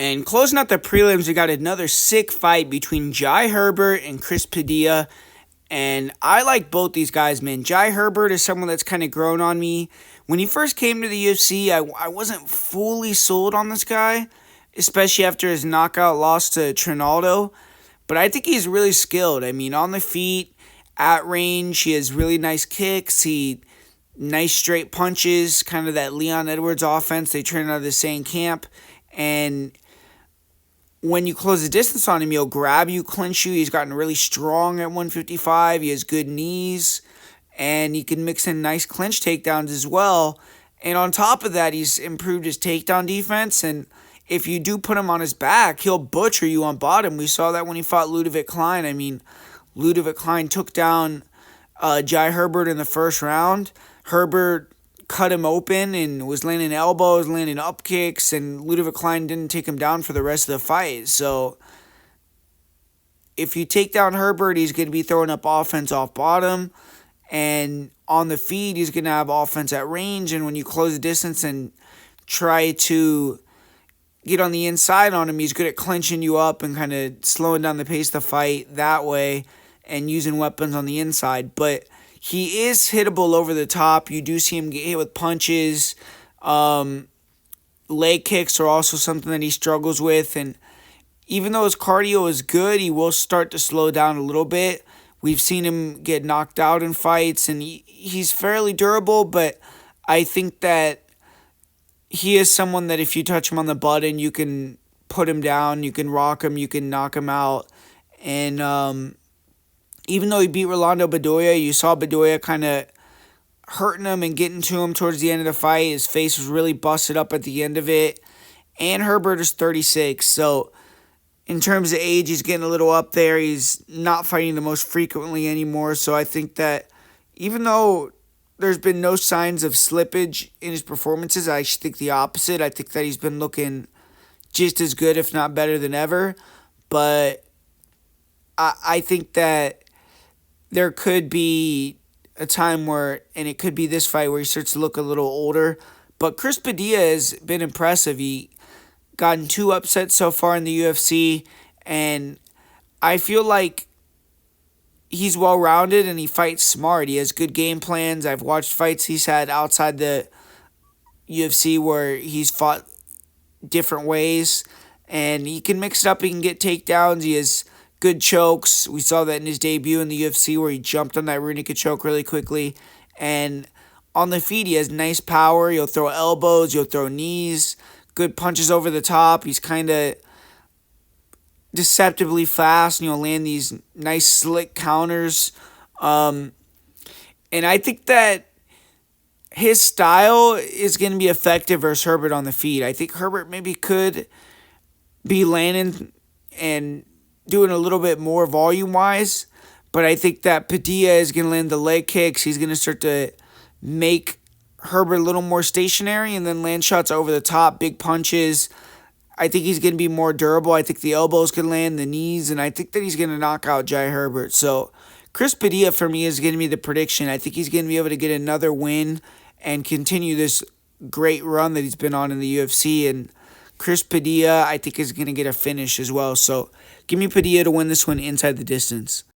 And closing out the prelims, we got another sick fight between Jai Herbert and Chris Padilla. And I like both these guys, man. Jai Herbert is someone that's kind of grown on me. When he first came to the UFC, I wasn't fully sold on this guy, especially after his knockout loss to Trinaldo. But I think he's really skilled. I mean, on the feet, at range, he has really nice kicks. Nice straight punches, kind of that Leon Edwards offense. They train out of the same camp. And when you close the distance on him, he'll grab you, clinch you. He's gotten really strong at 155. He has good knees, and he can mix in nice clinch takedowns as well. And on top of that, he's improved his takedown defense. And if you do put him on his back, he'll butcher you on bottom. We saw that when he fought Ludovic Klein. I mean, Ludovic Klein took down Jai Herbert in the first round. Herbert cut him open and was landing elbows, landing up kicks, and Ludovic Klein didn't take him down for the rest of the fight. So if you take down Herbert, he's going to be throwing up offense off bottom, and on the feet, he's going to have offense at range. And when you close the distance and try to get on the inside on him, he's good at clinching you up and kind of slowing down the pace of the fight that way and using weapons on the inside. But he is hittable over the top. You do see him get hit with punches. Leg kicks are also something that he struggles with. And even though his cardio is good, he will start to slow down a little bit. We've seen him get knocked out in fights, and he's fairly durable, but I think that he is someone that if you touch him on the button, you can put him down, you can rock him, you can knock him out. And even though he beat Rolando Bedoya, you saw Bedoya kind of hurting him and getting to him towards the end of the fight. His face was really busted up at the end of it. And Herbert is 36, so in terms of age, he's getting a little up there. He's not fighting the most frequently anymore, so I think that even though there's been no signs of slippage in his performances, I actually think the opposite. I think that he's been looking just as good, if not better than ever. But I think that there could be a time where, and it could be this fight, where he starts to look a little older. But Chris Padilla has been impressive. He gotten 2 upsets so far in the UFC, and I feel like he's well-rounded and he fights smart. He has good game plans. I've watched fights he's had outside the UFC where he's fought different ways, and he can mix it up. He can get takedowns. He has good chokes. We saw that in his debut in the UFC where he jumped on that rear naked choke really quickly. And on the feet, he has nice power. He'll throw elbows. He'll throw knees. Good punches over the top. He's kind of deceptively fast, and he'll land these nice slick counters. And I think that his style is going to be effective versus Herbert on the feet. I think Herbert maybe could be landing and doing a little bit more volume-wise, but I think that Padilla is going to land the leg kicks. He's going to start to make Herbert a little more stationary and then land shots over the top, big punches. I think he's going to be more durable. I think the elbows can land, the knees, and I think that he's going to knock out Jai Herbert. So Chris Padilla, for me, is going to be the prediction. I think he's going to be able to get another win and continue this great run that he's been on in the UFC. And Chris Padilla, I think, is going to get a finish as well. So give me Padilla to win this one inside the distance.